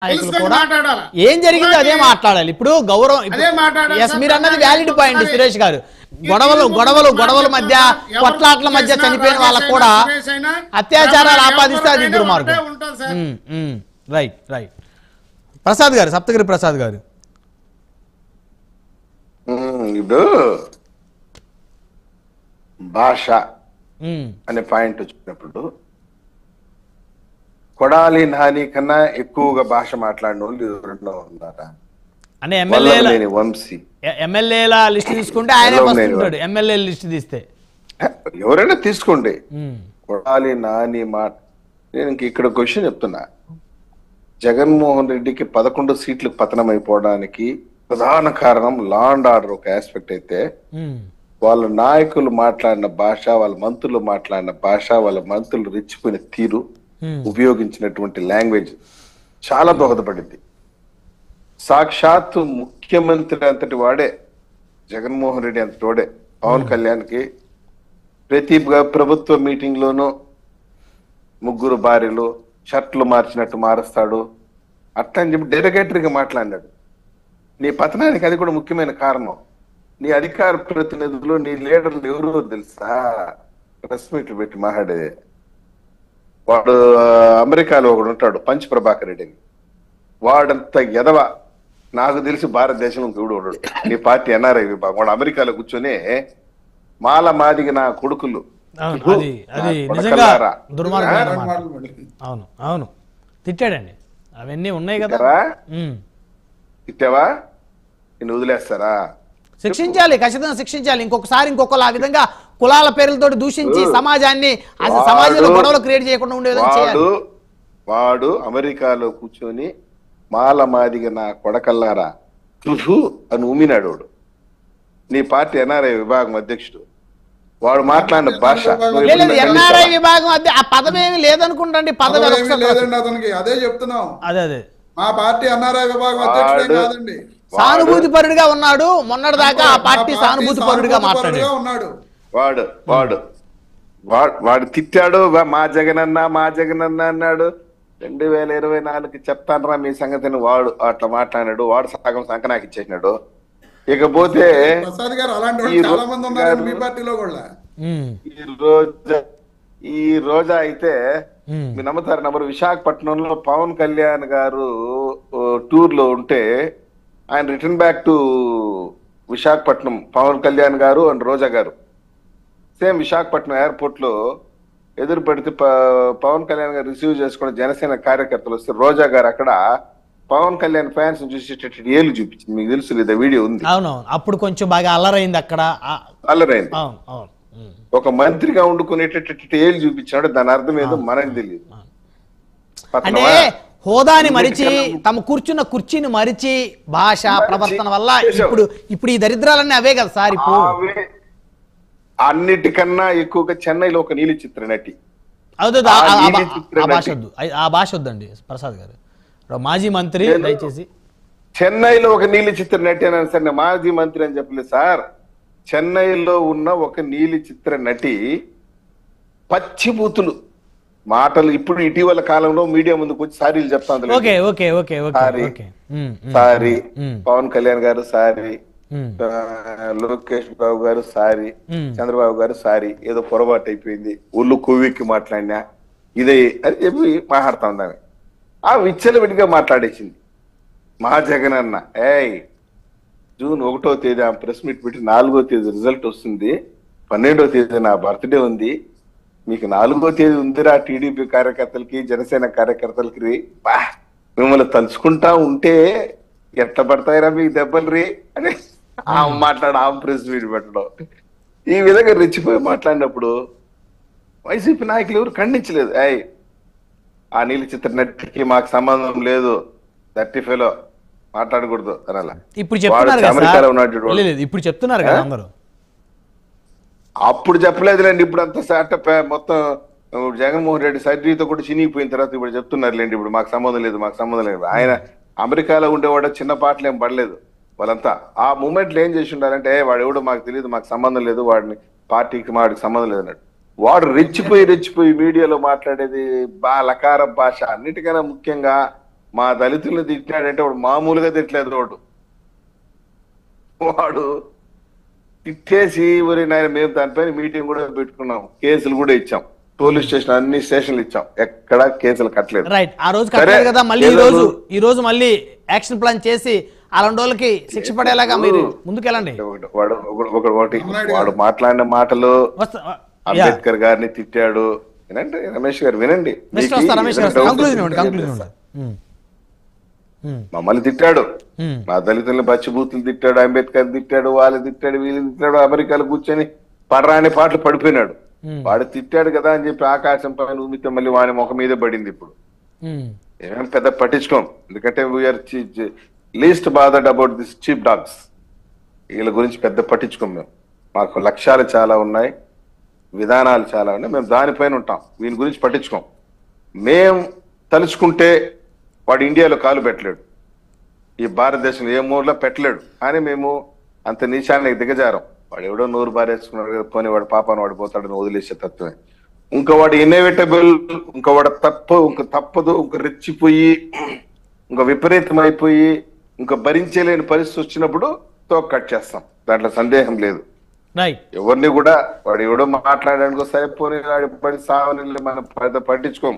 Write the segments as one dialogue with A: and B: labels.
A: నాయకులు కూడా ఏం జరిగిందో అదే మాట్లాడాలి. ఇప్పుడు గౌరవం మీరు అన్నది వ్యాలిడ్ పాయింట్ సురేష్ గారు. గొడవల మధ్య కొట్లాట్ల మధ్య చనిపోయిన వాళ్ళకు కూడా అత్యాచారాలు ఆపాదిస్తే అది దుర్మార్గం. Right right. ప్రసాద్ గారు, సప్తగిరి ప్రసాద్ గారు,
B: ఇప్పుడు భాష అనే పాయింట్ వచ్చినప్పుడు కొడాలి నాని కన్నా ఎక్కువగా భాష మాట్లాడిన వాళ్ళు ఎవరన్నా ఉన్నారా?
A: అంటే
B: వంశీ
A: ఎమ్మెల్యేల లిస్ట్ తీసుకుంటే ఆయన ఎమ్మెల్యే లిస్ట్ తీస్తే
B: ఎవరైనా తీసుకోండి. కొడాలి నాని మాట నేను ఇక్కడ క్వశ్చన్ చెప్తున్నా. జగన్మోహన్ రెడ్డికి 11 సీట్లు పతనం అయిపోవడానికి ప్రధాన కారణం లా అండ్ ఆర్డర్ ఒక ఆస్పెక్ట్ అయితే, వాళ్ళ నాయకులు మాట్లాడిన భాష, వాళ్ళ మంత్రులు మాట్లాడిన భాష, వాళ్ళ మంత్రులు రెచ్చిపోయిన తీరు, ఉపయోగించినటువంటి లాంగ్వేజ్ చాలా దోహదపడింది. సాక్షాత్తు ముఖ్యమంత్రి అంతటి వాడే, జగన్మోహన్ రెడ్డి అంతటి వాడే పవన్ కళ్యాణ్కి ప్రతి ప్రభుత్వ మీటింగ్ లోనూ 3 భార్యలు, షర్ట్లు మార్చినట్టు మారుస్తాడు అట్లా అని చెప్పి డెలిగేటరీగా మాట్లాడినాడు. నీ పతనానికి అది కూడా ముఖ్యమైన కారణం. నీ అధికార ప్రతినిధులు, నీ లీడర్లు ఎవరు తెలుసా? ప్రెస్ మీట్లు పెట్టి మాట్లాడే వాడు అమెరికాలో ఒకడు ఉంటాడు, పంచ్ ప్రభాకర్ రెడ్డి అని. వాడంత ఎదవ నాకు తెలిసి భారతదేశంలో ఇంకెవడు వాడు. నీ పార్టీ ఎన్ఆర్ఐ విభాగం వాడు అమెరికాలో కూర్చొని మాల మాదిగ నా కొడుకులు
A: అవును తిట్టాడండి. అవన్నీ ఉన్నాయి కదా.
B: తిట్టావా? నిన్ను వదిలేస్తారా?
A: శిక్షించాలి, ఖచ్చితంగా శిక్షించాలి. ఇంకొకలా ఆ విధంగా కులాల పేర్లతో దూషించి సమాజాన్ని సమాజంలో గొడవలు క్రియేట్ చేయకుండా ఉండే విధంగా చేయాలి.
B: వాడు అమెరికాలో కూర్చొని మాల మాదిగ నా కొడకల్లారా అని ఉమ్మినాడు వాడు. నీ పార్టీ ఎన్ఆర్ఐ విభాగం అధ్యక్షుడు. వాడు మాట్లాడిన భాష
A: ఎన్ఆర్ఐ విభాగం ఆ పదమేమి లేదనుకుంటండి. పదవి
C: లేదండి అతనికి. అదే చెప్తున్నాం.
A: అదే
C: మా పార్టీ ఎన్ఆర్ఐ విభాగం అధ్యక్షుడే కాదండి.
A: సానుభూతి పరుడుగా ఉన్నాడు. మొన్నటిదాకా ఆ పార్టీ సానుభూతి పరుడుగా మాట్లాడాడు.
B: వాడు తిట్టాడు. మా జగన్ అన్న అన్నాడు. 2024 చెప్తానరా మీ సంగతిని వాడు అట్లా మాట్లాడాడు. వాడు సగం సంకనాకి ఇచ్చేసినాడు. ఇకపోతే
C: ప్రసాద్ గారు అలాంటి వాళ్ళు చాలా మంది ఉన్నారు మీ పార్టీలో కూడా.
B: ఈ రోజా అయితే మీరు నమ్ముతారు నమ్మరు, విశాఖపట్నంలో పవన్ కళ్యాణ్ గారు టూర్ లో ఉంటే ఆయన return back to Visakhapatnam, Pawan Kalyan గారు అండ్ రోజా గారు సేమ్ విశాఖపట్నం ఎయిర్పోర్ట్ లో ఎదురు పెడితే పవన్ కళ్యాణ్ గారు రిసీవ్ చేసుకున్న జనసేన కార్యకర్తలు వస్తే రోజా గారు అక్కడ పవన్ కళ్యాణ్ ఫ్యాన్స్ చూసేటట్టు ఏళ్ళు చూపించింది. మీకు తెలుసు లేదా? వీడియో ఉంది.
A: అవునవును. అప్పుడు కొంచెం బాగా అల్లరైంది అక్కడ. అల్లరైంది.
B: ఒక మంత్రిగా వండుకునేటట్టు ఏళ్ళు చూపించాడు. దాని అర్థం ఏదో మనకు తెలియదు.
A: అంటే హోదాని మరిచి, తమ కూర్చున్న కుర్చీని మరిచి, భాష ప్రవర్తన వల్ల ఇప్పుడు ఈ దరిద్రాలన్నీ అవే కదా సార్. ఇప్పుడు
B: అన్నిటికన్నా ఎక్కువగా చెన్నైలో ఒక నీలి చిత్ర నటి.
A: ఆ భాష వద్దండి ప్రసాద్ గారు, మాజీ మంత్రి దయచేసి.
B: చెన్నైలో ఒక నీలి చిత్ర నటి అని సార్, మాజీ మంత్రి అని చెప్పలేదు సార్. చెన్నైలో ఉన్న ఒక నీలి చిత్ర నటి పచ్చిబూతులు మాటలు ఇప్పుడు ఇటీవల కాలంలో మీడియా ముందుకు వచ్చి సారీలు చెప్తాను. సారీ పవన్ కళ్యాణ్ గారు, సారీ లోకేష్ బాబు గారు, సారీ చంద్రబాబు గారు, సారీ ఏదో పొరపాటు అయిపోయింది, ఒళ్ళు కొవ్వెక్కి మాట్లాడినా ఇదే అని చెప్పి మాట్లాడుతా ఉందామె. ఆ విచ్చలవిడిగా మాట్లాడేసింది. మా జగన్ అన్న జూన్ 1వ తేదీ ఆ ప్రెస్ మీట్ పెట్టి 4వ తేదీ రిజల్ట్ వస్తుంది, 12వ తేదీ నా బర్త్డే ఉంది, మీకు 4వ తేదీ ఉందిరా టీడీపీ కార్యకర్తలకి జనసేన కార్యకర్తలకి మిమ్మల్ని తలుచుకుంటా ఉంటే ఎట్లా పడతాయిరా మీకు దెబ్బలు రీ అని ఆమె ప్రెస్ మీట్ పెట్టడం. ఈ విధంగా రెచ్చిపోయి మాట్లాడినప్పుడు వైసీపీ నాయకులు ఎవరు ఖండించలేదు. ఆ నీలి చిత్ర నటికి మాకు సంబంధం లేదు, 35లో మాట్లాడకూడదు అనాల. అమెరికాలో ఉన్నాడు.
A: ఇప్పుడు చెప్తున్నారు కదా అందరూ.
B: అప్పుడు చెప్పలేదులేండి. ఇప్పుడు అంతా మొత్తం జగన్మోహన్ రెడ్డి సర్జరీతో కూడా చినిగిపోయిన తర్వాత ఇప్పుడు చెప్తున్నారులేండి. ఇప్పుడు మాకు సంబంధం లేదు, మాకు సంబంధం లేదు. ఆయన అమెరికాలో ఉండేవాడు చిన్న పాటలు ఏం పడలేదు వాళ్ళంతా. ఆ మూమెంట్ లో ఏం చేసి ఉండాలంటే వాడు ఎవడో మాకు తెలియదు, మాకు సంబంధం లేదు, వాడిని పార్టీకి వాడికి సంబంధం లేదు అన్నాడు. వాడు రెచ్చిపోయి మీడియాలో మాట్లాడేది లకార భాష. అన్నిటికన్నా ముఖ్యంగా మా దళితుల్ని తిట్టాడంటే వాడు మామూలుగా తిట్టలేదు. వాడు తిట్టేసి ఊరి నాయన మేము దానిపైన మీటింగ్ కూడా పెట్టుకున్నాం, కేసులు కూడా ఇచ్చాం, పోలీస్ స్టేషన్ అన్ని స్టేషన్లు ఇచ్చాం, ఎక్కడా కేసులు కట్టలేదు.
A: రైట్, ఆ రోజు కట్టలేదు కదా, మళ్ళీ ఈ రోజు మళ్ళీ యాక్షన్ ప్లాన్ చేసి అలాంటి వాళ్ళకి శిక్ష పడేలాగా మీరు ముందుకెళ్ళండి.
B: వాడు మాట్లాడిన మాటలు అంబేద్కర్ గారిని తిట్టాడు. వినండి రమేష్ గారు, వినండి, మమ్మల్ని తిట్టాడు, మా దళితుల్ని పచ్చిబూతులు తిట్టాడు, అంబేద్కర్ తిట్టాడు, వాళ్ళు తిట్టాడు, వీళ్ళు తిట్టాడు, అమెరికాలో కూర్చొని పడరాని పాటలు పడిపోయినాడు. వాడు తిట్టాడు కదా అని చెప్పి ఆకాశం పైన ఊమితే మళ్ళీ వాడి ముఖం మీదే పడింది. ఇప్పుడు ఏమేం పెద్ద పట్టించుకోం, ఎందుకంటే we are least bothered about this cheap dogs. వీళ్ళ గురించి పెద్ద పట్టించుకోం మేము. మాకు లక్ష్యాలు చాలా ఉన్నాయి, విధానాలు చాలా ఉన్నాయి, మేము దానిపైన ఉంటాం, వీళ్ళ గురించి పట్టించుకోం. మేం తలుచుకుంటే వాడు ఇండియాలో కాలు పెట్టలేడు, ఈ భారతదేశంలో ఏ మూలలో పెట్టలేడు, కానీ మేము అంత నీచానికి దిగజారం. వాడు ఎవడో నోరు బారేసుకున్నాడు కదా, పోనీ వాడు పాపాను వాడు పోతాడని వదిలేసే తత్వమే. ఇంకా వాడు ఇన్నోవేటబుల్, ఇంకా వాడు తప్పదు, ఇంకా రెచ్చిపోయి, ఇంకా విపరీతమైపోయి, ఇంకా భరించలేని పరిస్థితి వచ్చినప్పుడు తోక కట్ చేస్తాం, దాంట్లో సందేహం లేదు. ఎవరిని కూడా వాడు ఎవడో మాట్లాడడానికి సరిపోని పడి సావని మనం పట్టించుకోం,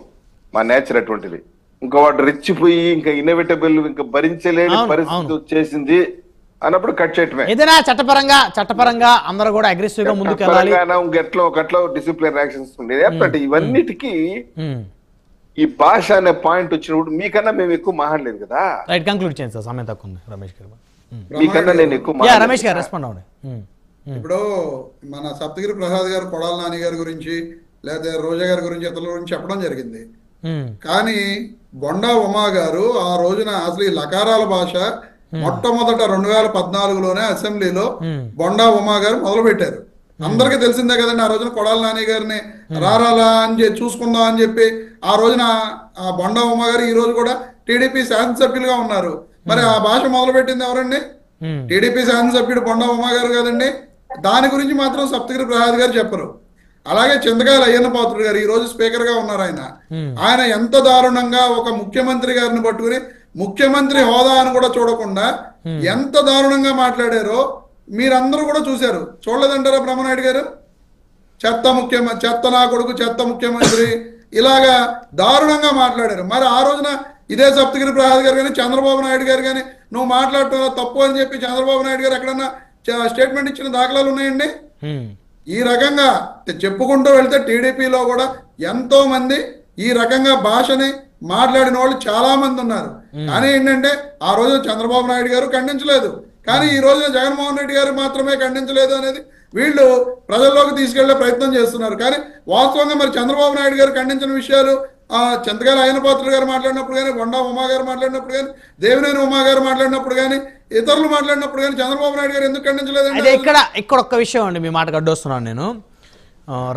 B: మా నేచర్ అటువంటిది. ఇంకా వాడు రెచ్చిపోయి ఇంకా ఇన్నోవేటబుల్, ఇంకా భరించలేని పరిస్థితి వచ్చేసింది అన్నప్పుడు కట్ చేయటమే.
A: ఏదైనా చట్టపరంగా అందరూ కూడా అగ్రెసివ్ గా ముందుకు వెళ్ళాలి,
B: ఒకట్లో డిసిప్లిన్ యాక్షన్స్ ఉండేది. ఇవన్నిటికీ ఈ భాష అనే పాయింట్ వచ్చినప్పుడు మీకన్నా మేము ఎక్కువ మాట్లాడలేదు కదా.
A: రైట్, కంక్లూడ్ చేయండి సార్, సమయం తక్కువ ఉంది. రమేష్ గారు,
B: మీకన్నా నేను ఎక్కువ.
A: రమేష్ గారు రెస్పాండ్ అవ్వండి.
C: ఇప్పుడు మన సప్తగిరి ప్రసాద్ గారు కొడాల నాని గారి గురించి లేదా రోజా గారి గురించి ఇతరుల గురించి చెప్పడం జరిగింది. కానీ బొండా ఉమా గారు ఆ రోజున అసలు ఈ లకారాల భాష మొట్టమొదట 2014లోనే అసెంబ్లీలో బొండా ఉమా గారు మొదలు పెట్టారు. అందరికీ తెలిసిందే కదండి. ఆ రోజున కొడాల నాని గారిని రారాలా అని చూసుకుందాం అని చెప్పి ఆ రోజున ఆ బొండా ఉమా గారు ఈ రోజు కూడా టీడీపీ శాసనసభ్యులుగా ఉన్నారు. మరి ఆ భాష మొదలు పెట్టింది ఎవరండి? టీడీపీ శాసనసభ్యుడు బొండా ఉమా గారు కదండి. దాని గురించి మాత్రం సప్తగిరి ప్రసాద్ గారు చెప్పరు. అలాగే చింతకాయల అయ్యన్న పాత్రుడు గారు ఈ రోజు స్పీకర్ గా ఉన్నారు. ఆయన ఎంత దారుణంగా ఒక ముఖ్యమంత్రి గారిని పట్టుకుని ముఖ్యమంత్రి హోదాను కూడా చూడకుండా ఎంత దారుణంగా మాట్లాడారో మీరందరూ కూడా చూశారు. చూడలేదంటారా బ్రహ్మనాయుడు గారు? చెత్త నా కొడుకు, చెత్త ముఖ్యమంత్రి, ఇలాగా దారుణంగా మాట్లాడారు. మరి ఆ రోజున ఇదే సప్తగిరి ప్రసాద్ గారు కానీ చంద్రబాబు నాయుడు గారు కానీ నువ్వు మాట్లాడటం తప్పు అని చెప్పి చంద్రబాబు నాయుడు గారు ఎక్కడన్నా స్టేట్మెంట్ ఇచ్చిన దాఖలాలు ఉన్నాయండి? ఈ రకంగా చెప్పుకుంటూ వెళ్తే టీడీపీలో కూడా ఎంతో మంది ఈ రకంగా భాషని మాట్లాడిన వాళ్ళు చాలా మంది ఉన్నారు. కానీ ఏంటంటే ఆ రోజు చంద్రబాబు నాయుడు గారు ఖండించలేదు, కానీ ఈ రోజున జగన్మోహన్ రెడ్డి గారు మాత్రమే ఖండించలేదు అనేది వీళ్ళు ప్రజల్లోకి తీసుకెళ్లే ప్రయత్నం చేస్తున్నారు. కానీ వాస్తవంగా మరి చంద్రబాబు నాయుడు గారు ఖండించిన విషయాలు చింతకాయల అయ్యన్న పాత్రుడు గారు మాట్లాడినప్పుడు కానీ, బొండా ఉమా గారు మాట్లాడినప్పుడు కానీ, దేవినేని ఉమా గారు మాట్లాడినప్పుడు కానీ, ఇతరులు మాట్లాడినప్పుడు కానీ చంద్రబాబు నాయుడు గారు ఎందుకు ఖండించలేదండి?
A: ఇక్కడ ఒక్క విషయం అండి, మీ మాటకు అడ్డొస్తున్నాను నేను.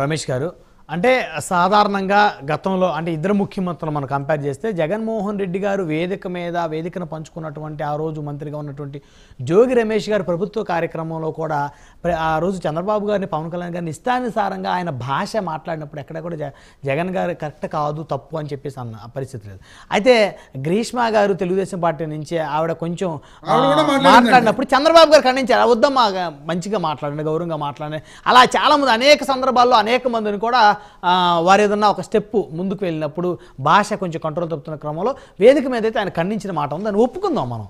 A: రమేష్ గారు, అంటే సాధారణంగా గతంలో అంటే ఇద్దరు ముఖ్యమంత్రులు మనం కంపేర్ చేస్తే జగన్మోహన్ రెడ్డి గారు వేదికను పంచుకున్నటువంటి ఆ రోజు మంత్రిగా ఉన్నటువంటి జోగి రమేష్ గారు ప్రభుత్వ కార్యక్రమంలో కూడా ఆ రోజు చంద్రబాబు గారిని, పవన్ కళ్యాణ్ గారిని ఇష్టానుసారంగా ఆయన భాష మాట్లాడినప్పుడు ఎక్కడ కూడా జగన్ గారు కరెక్ట్ కాదు, తప్పు అని చెప్పేసి అన్న పరిస్థితి లేదు. అయితే గ్రీష్మ గారు తెలుగుదేశం పార్టీ నుంచి ఆవిడ కొంచెం మాట్లాడినప్పుడు చంద్రబాబు గారు ఖండించారు, వద్దమ్మా మంచిగా మాట్లాడండి, గౌరవంగా మాట్లాడండి. అలా చాలామంది అనేక సందర్భాల్లో అనేక మందిని కూడా వారు ఏదన్నా ఒక స్టెప్ ముందుకు వెళ్ళినప్పుడు భాష కొంచెం కంట్రోల్ తప్పుతున్న క్రమంలో వేదిక మీద అయితే ఆయన ఖండించిన మాట ఉంది, దాన్ని ఒప్పుకుందాం మనం.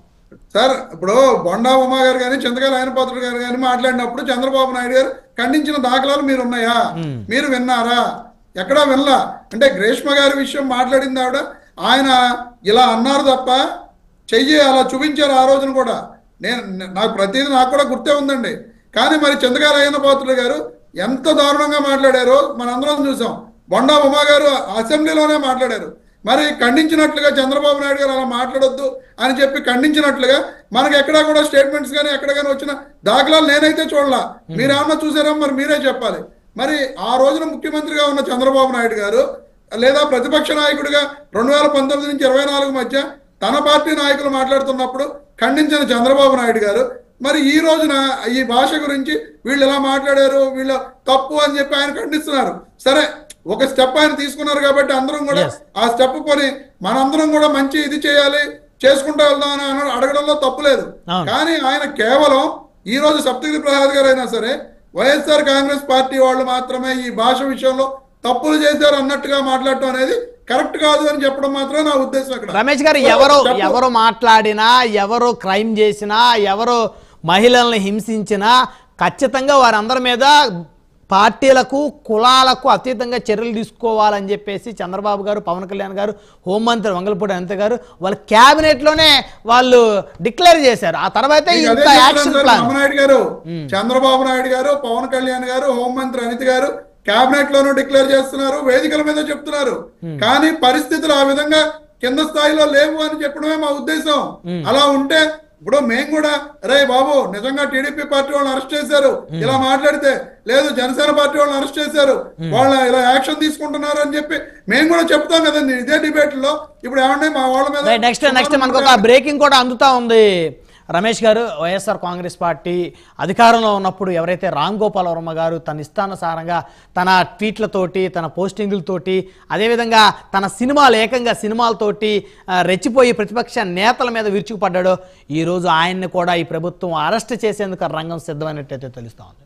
C: సార్, ఇప్పుడు బొండా ఉమా గారు కానీ చింతకాయల అయ్యన్న పాత్రుడు గారు కానీ మాట్లాడినప్పుడు చంద్రబాబు నాయుడు గారు ఖండించిన దాఖలాలు మీరు ఉన్నాయా? మీరు విన్నారా? ఎక్కడా వినలా. అంటే గ్రీష్మ గారి విషయం మాట్లాడింది ఆవిడ, ఆయన ఇలా అన్నారు తప్ప చెయ్యి అలా చూపించారు ఆ రోజున కూడా. నాకు ప్రతిదీ నాకు కూడా గుర్తే ఉందండి. కానీ మరి చింతకాయల అయ్యన్న పాత్రుడు గారు ఎంత దారుణంగా మాట్లాడారో మనందరం చూసాం. బొండా ఉమా గారు అసెంబ్లీలోనే మాట్లాడారు. మరి ఖండించినట్లుగా చంద్రబాబు నాయుడు గారు అలా మాట్లాడొద్దు అని చెప్పి ఖండించినట్లుగా మనకి ఎక్కడా కూడా స్టేట్మెంట్స్ కానీ ఎక్కడ కానీ వచ్చిన దాఖలాలు నేనైతే చూడలా. మీరేమన్నా చూసారా? మరి మీరే చెప్పాలి. మరి ఆ రోజున ముఖ్యమంత్రిగా ఉన్న చంద్రబాబు నాయుడు గారు లేదా ప్రతిపక్ష నాయకుడిగా 2019 నుంచి 24 మధ్య తన పార్టీ నాయకులు మాట్లాడుతున్నప్పుడు ఖండించిన చంద్రబాబు నాయుడు గారు మరి ఈ రోజున ఈ భాష గురించి వీళ్ళు ఎలా మాట్లాడారు, వీళ్ళు తప్పు అని చెప్పి ఆయన ఖండిస్తున్నారు. సరే, ఒక స్టెప్ ఆయన తీసుకున్నారు కాబట్టి అందరం కూడా ఆ స్టెప్ కొని మనందరం కూడా మంచి ఇది చేయాలి, చేసుకుంటూ వెళ్దాం అని అడగడంలో తప్పులేదు. కానీ ఆయన కేవలం ఈ రోజు సప్తగిరి ప్రసాద్ గారు అయినా సరే వైఎస్ఆర్ కాంగ్రెస్ పార్టీ వాళ్ళు మాత్రమే ఈ భాష విషయంలో తప్పులు చేశారు అన్నట్టుగా మాట్లాడటం అనేది కరెక్ట్ కాదు అని చెప్పడం మాత్రమే నా ఉద్దేశం. అక్కడ
A: రమేష్ గారు ఎవరు మాట్లాడినా, ఎవరు క్రైమ్ చేసినా, ఎవరు మహిళల్ని హింసించినా ఖచ్చితంగా వారందరి మీద పార్టీలకు కులాలకు అతీతంగా చర్యలు తీసుకోవాలని చెప్పేసి చంద్రబాబు గారు, పవన్ కళ్యాణ్ గారు, హోంమంత్రి వంగలపూడి అనిత గారు వాళ్ళ క్యాబినెట్లోనే వాళ్ళు డిక్లేర్ చేశారు. ఆ తర్వాత
C: చంద్రబాబు నాయుడు గారు, పవన్ కళ్యాణ్ గారు, హోంమంత్రి అనిత గారు క్యాబినెట్ లోనూ డిక్లేర్ చేస్తున్నారు, వేదికల మీద చెప్తున్నారు. కానీ పరిస్థితులు ఆ విధంగా కింద స్థాయిలో లేవు అని చెప్పడమే మా ఉద్దేశం. అలా ఉంటే ఇప్పుడు మేము కూడా రే బాబు నిజంగా టీడీపీ పార్టీ వాళ్ళని అరెస్ట్ చేశారు ఇలా మాట్లాడితే, లేదు జనసేన పార్టీ వాళ్ళని అరెస్ట్ చేశారు వాళ్ళ ఇలా యాక్షన్ తీసుకుంటున్నారు అని చెప్పి మేము కూడా చెప్తాం కదండి ఇదే డిబేట్ లో. ఇప్పుడు ఏమంటే మా వాళ్ళ మీద
A: నెక్స్ట్ మనకు ఒక బ్రేకింగ్ కూడా అందుతా ఉంది రమేష్ గారు. వైఎస్ఆర్ కాంగ్రెస్ పార్టీ అధికారంలో ఉన్నప్పుడు ఎవరైతే రామ్ గోపాల్ వర్మ గారు తన ఇష్టానుసారంగా తన ట్వీట్లతోటి, తన పోస్టింగులతోటి, అదేవిధంగా తన ఏకంగా సినిమాలతోటి రెచ్చిపోయి ప్రతిపక్ష నేతల మీద విరుచుకుపడ్డాడో, ఈరోజు ఆయన్ని కూడా ఈ ప్రభుత్వం అరెస్ట్ చేసేందుకు రంగం సిద్ధమైనట్టయితే తెలుస్తా ఉంది.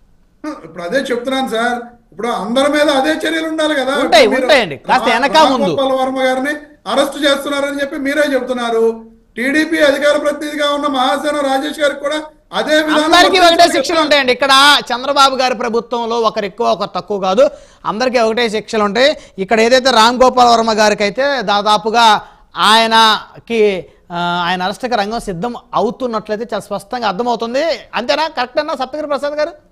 C: ఇప్పుడు అదే చెప్తున్నాను సార్, ఇప్పుడు అందరి మీద అదే చర్యలు ఉండాలి కదా.
A: ఉంటాయండి, కాస్త వెనక ముందు.
C: గోపాల్ వర్మ గారిని అరెస్ట్ చేస్తున్నారని చెప్పి మీరే చెప్తున్నారు. టీడీపీ అధికార ప్రతినిధిగా ఉన్న మహాసేన రాజేష్ గారికి కూడా అదే
A: అందరికీ ఒకటే శిక్షలు ఉంటాయండి. ఇక్కడ చంద్రబాబు గారి ప్రభుత్వంలో ఒకరు ఎక్కువ ఒకరు తక్కువ కాదు, అందరికీ ఒకటే శిక్షలు ఉంటాయి. ఇక్కడ ఏదైతే రామ్ గోపాల్ వర్మ గారికి అయితే దాదాపుగా ఆయన అరెస్ట్కి రంగం సిద్ధం అవుతున్నట్లయితే చాలా స్పష్టంగా అర్థమవుతుంది. అంతేనా? కరెక్ట్ అన్నా సప్తగిరి ప్రసాద్ గారు?